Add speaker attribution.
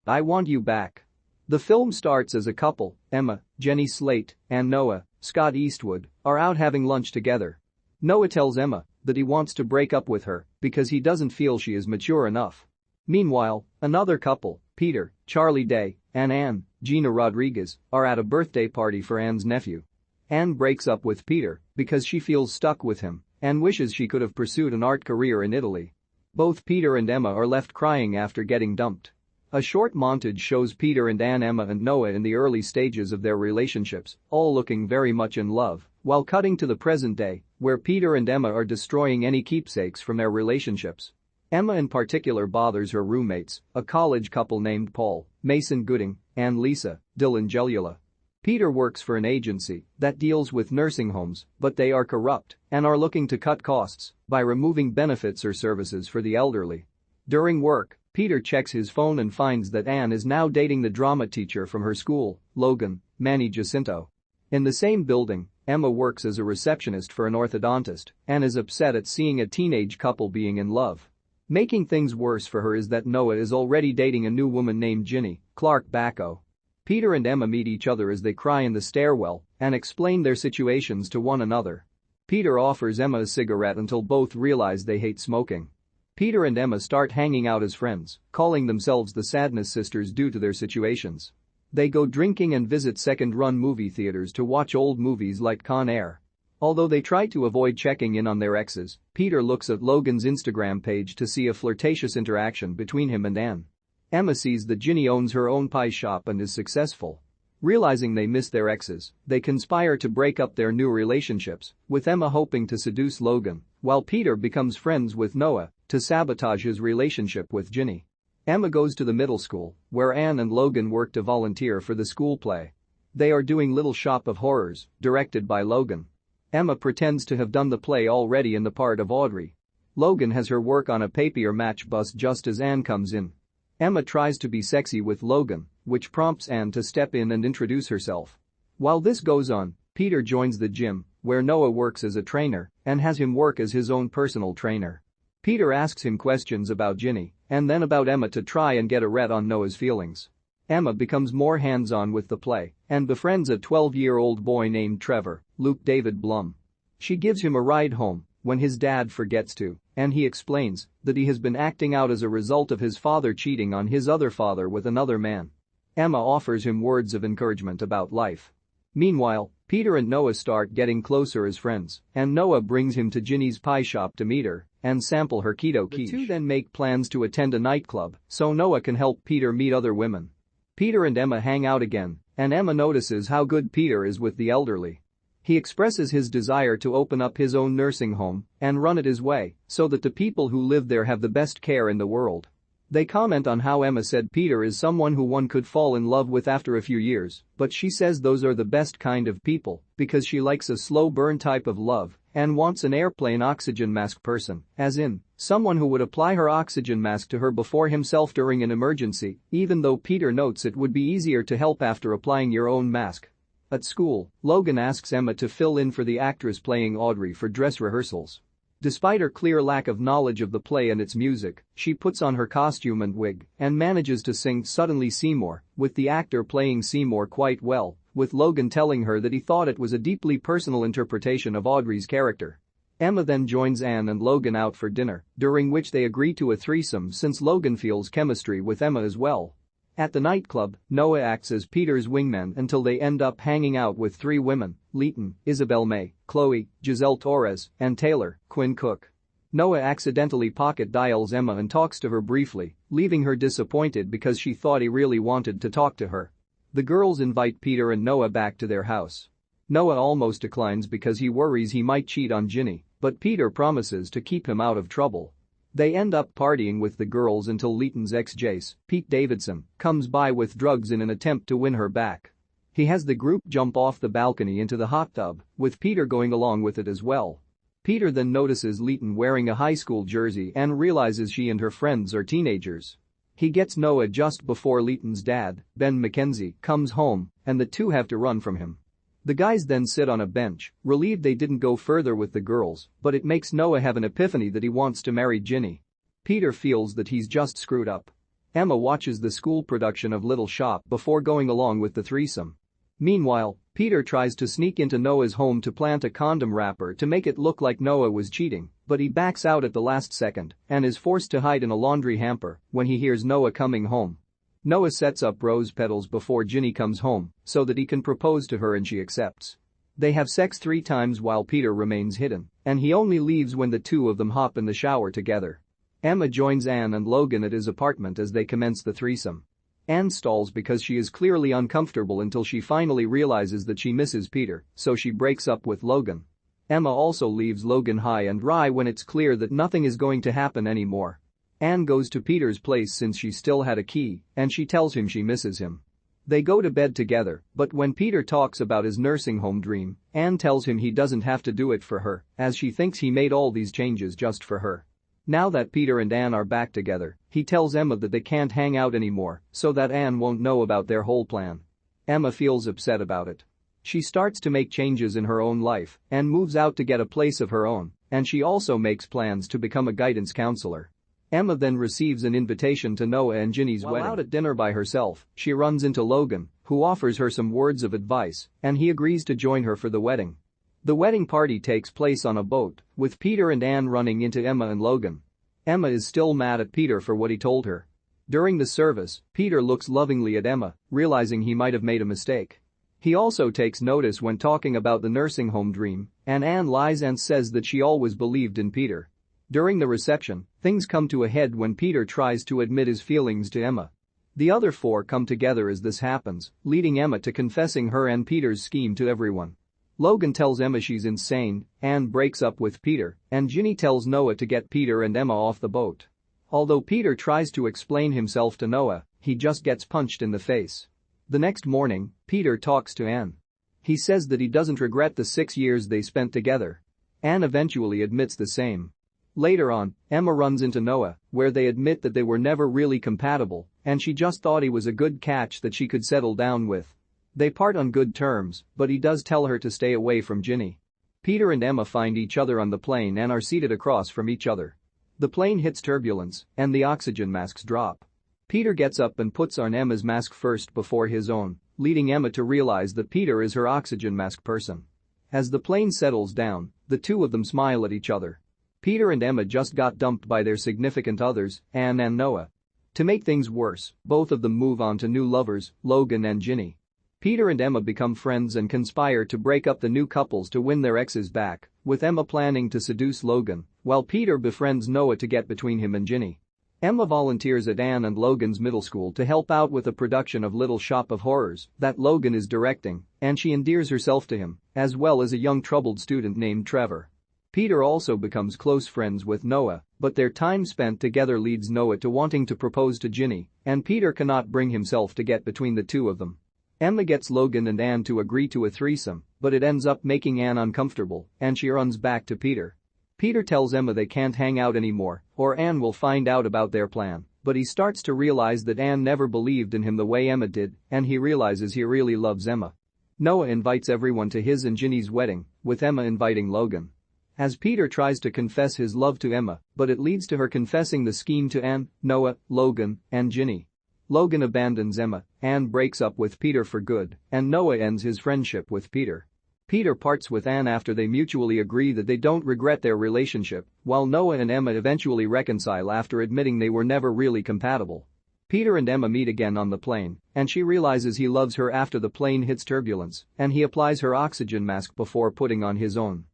Speaker 1: I want you back. The film starts as a couple, Emma, Jenny Slate, and Noah, Scott Eastwood, are out having lunch together. Noah tells Emma that he wants to break up with her because he doesn't feel she is mature enough. Meanwhile, another couple, Peter, Charlie Day, and Anne, Gina Rodriguez, are at a birthday party for Anne's nephew. Anne breaks up with Peter because she feels stuck with him and wishes she could have pursued an art career in Italy. Both Peter and Emma are left crying after getting dumped. A short montage shows Peter and Anne, Emma and Noah in the early stages of their relationships, all looking very much in love, while cutting to the present day, where Peter and Emma are destroying any keepsakes from their relationships. Emma in particular bothers her roommates, a college couple named Paul, Mason Gooding, and Lisa, Dylan Gelula. Peter works for an agency that deals with nursing homes, but they are corrupt and are looking to cut costs by removing benefits or services for the elderly. During work, Peter checks his phone and finds that Anne is now dating the drama teacher from her school, Logan, Manny Jacinto. In the same building, Emma works as a receptionist for an orthodontist and is upset at seeing a teenage couple being in love. Making things worse for her is that Noah is already dating a new woman named Ginny, Clark Backo. Peter and Emma meet each other as they cry in the stairwell and explain their situations to one another. Peter offers Emma a cigarette until both realize they hate smoking. Peter and Emma start hanging out as friends, calling themselves the Sadness Sisters due to their situations. They go drinking and visit second-run movie theaters to watch old movies like Con Air. Although they try to avoid checking in on their exes, Peter looks at Logan's Instagram page to see a flirtatious interaction between him and Anne. Emma sees that Ginny owns her own pie shop and is successful. Realizing they miss their exes, they conspire to break up their new relationships, with Emma hoping to seduce Logan, while Peter becomes friends with Noah to sabotage his relationship with Ginny. Emma goes to the middle school, where Anne and Logan work to volunteer for the school play. They are doing Little Shop of Horrors, directed by Logan. Emma pretends to have done the play already in the part of Audrey. Logan has her work on a papier match bus just as Anne comes in. Emma tries to be sexy with Logan, which prompts Anne to step in and introduce herself. While this goes on, Peter joins the gym, where Noah works as a trainer and has him work as his own personal trainer. Peter asks him questions about Ginny and then about Emma to try and get a read on Noah's feelings. Emma becomes more hands-on with the play and befriends a 12-year-old boy named Trevor, Luke David Blumm. She gives him a ride home when his dad forgets to, and he explains that he has been acting out as a result of his father cheating on his other father with another man. Emma offers him words of encouragement about life. Meanwhile, Peter and Noah start getting closer as friends, and Noah brings him to Ginny's pie shop to meet her and sample her keto quiche. The two then make plans to attend a nightclub so Noah can help Peter meet other women. Peter and Emma hang out again, and Emma notices how good Peter is with the elderly. He expresses his desire to open up his own nursing home and run it his way so that the people who live there have the best care in the world. They comment on how Emma said Peter is someone who one could fall in love with after a few years, but she says those are the best kind of people because she likes a slow burn type of love and wants an airplane oxygen mask person, as in, someone who would apply her oxygen mask to her before himself during an emergency, even though Peter notes it would be easier to help after applying your own mask. At school, Logan asks Emma to fill in for the actress playing Audrey for dress rehearsals. Despite her clear lack of knowledge of the play and its music, she puts on her costume and wig and manages to sing Suddenly Seymour, with the actor playing Seymour quite well, with Logan telling her that he thought it was a deeply personal interpretation of Audrey's character. Emma then joins Anne and Logan out for dinner, during which they agree to a threesome since Logan feels chemistry with Emma as well. At the nightclub, Noah acts as Peter's wingman until they end up hanging out with three women: Leighton, Isabel May, Chloe, Giselle Torres, and Taylor, Quinn Cook. Noah accidentally pocket dials Emma and talks to her briefly, leaving her disappointed because she thought he really wanted to talk to her. The girls invite Peter and Noah back to their house. Noah almost declines because he worries he might cheat on Ginny, but Peter promises to keep him out of trouble. They end up partying with the girls until Leighton's ex Jace, Pete Davidson, comes by with drugs in an attempt to win her back. He has the group jump off the balcony into the hot tub, with Peter going along with it as well. Peter then notices Leighton wearing a high school jersey and realizes she and her friends are teenagers. He gets Noah just before Leighton's dad, Ben McKenzie, comes home, and the two have to run from him. The guys then sit on a bench, relieved they didn't go further with the girls, but it makes Noah have an epiphany that he wants to marry Ginny. Peter feels that he's just screwed up. Emma watches the school production of Little Shop before going along with the threesome. Meanwhile, Peter tries to sneak into Noah's home to plant a condom wrapper to make it look like Noah was cheating, but he backs out at the last second and is forced to hide in a laundry hamper when he hears Noah coming home. Noah sets up rose petals before Ginny comes home so that he can propose to her and she accepts. They have sex 3 times while Peter remains hidden, and he only leaves when the two of them hop in the shower together. Emma joins Anne and Logan at his apartment as they commence the threesome. Anne stalls because she is clearly uncomfortable until she finally realizes that she misses Peter, so she breaks up with Logan. Emma also leaves Logan high and dry when it's clear that nothing is going to happen anymore. Anne goes to Peter's place since she still had a key, and she tells him she misses him. They go to bed together, but when Peter talks about his nursing home dream, Anne tells him he doesn't have to do it for her, as she thinks he made all these changes just for her. Now that Peter and Anne are back together, he tells Emma that they can't hang out anymore so that Anne won't know about their whole plan. Emma feels upset about it. She starts to make changes in her own life and moves out to get a place of her own, and she also makes plans to become a guidance counselor. Emma then receives an invitation to Noah and Ginny's wedding. While out at dinner by herself, she runs into Logan, who offers her some words of advice, and he agrees to join her for the wedding. The wedding party takes place on a boat, with Peter and Anne running into Emma and Logan. Emma is still mad at Peter for what he told her. During the service, Peter looks lovingly at Emma, realizing he might have made a mistake. He also takes notice when talking about the nursing home dream, and Anne lies and says that she always believed in Peter. During the reception, things come to a head when Peter tries to admit his feelings to Emma. The other 4 come together as this happens, leading Emma to confessing her and Peter's scheme to everyone. Logan tells Emma she's insane, Anne breaks up with Peter, and Ginny tells Noah to get Peter and Emma off the boat. Although Peter tries to explain himself to Noah, he just gets punched in the face. The next morning, Peter talks to Anne. He says that he doesn't regret the 6 years they spent together. Anne eventually admits the same. Later on, Emma runs into Noah, where they admit that they were never really compatible, and she just thought he was a good catch that she could settle down with. They part on good terms, but he does tell her to stay away from Ginny. Peter and Emma find each other on the plane and are seated across from each other. The plane hits turbulence, and the oxygen masks drop. Peter gets up and puts on Emma's mask first before his own, leading Emma to realize that Peter is her oxygen mask person. As the plane settles down, the two of them smile at each other. Peter and Emma just got dumped by their significant others, Anne and Noah. To make things worse, both of them move on to new lovers, Logan and Ginny. Peter and Emma become friends and conspire to break up the new couples to win their exes back, with Emma planning to seduce Logan, while Peter befriends Noah to get between him and Ginny. Emma volunteers at Anne and Logan's middle school to help out with a production of Little Shop of Horrors that Logan is directing, and she endears herself to him, as well as a young troubled student named Trevor. Peter also becomes close friends with Noah, but their time spent together leads Noah to wanting to propose to Ginny, and Peter cannot bring himself to get between the two of them. Emma gets Logan and Anne to agree to a threesome, but it ends up making Anne uncomfortable, and she runs back to Peter. Peter tells Emma they can't hang out anymore, or Anne will find out about their plan, but he starts to realize that Anne never believed in him the way Emma did, and he realizes he really loves Emma. Noah invites everyone to his and Ginny's wedding, with Emma inviting Logan. As Peter tries to confess his love to Emma, but it leads to her confessing the scheme to Anne, Noah, Logan, and Ginny. Logan abandons Emma, Anne breaks up with Peter for good, and Noah ends his friendship with Peter. Peter parts with Anne after they mutually agree that they don't regret their relationship, while Noah and Emma eventually reconcile after admitting they were never really compatible. Peter and Emma meet again on the plane, and she realizes he loves her after the plane hits turbulence, and he applies her oxygen mask before putting on his own.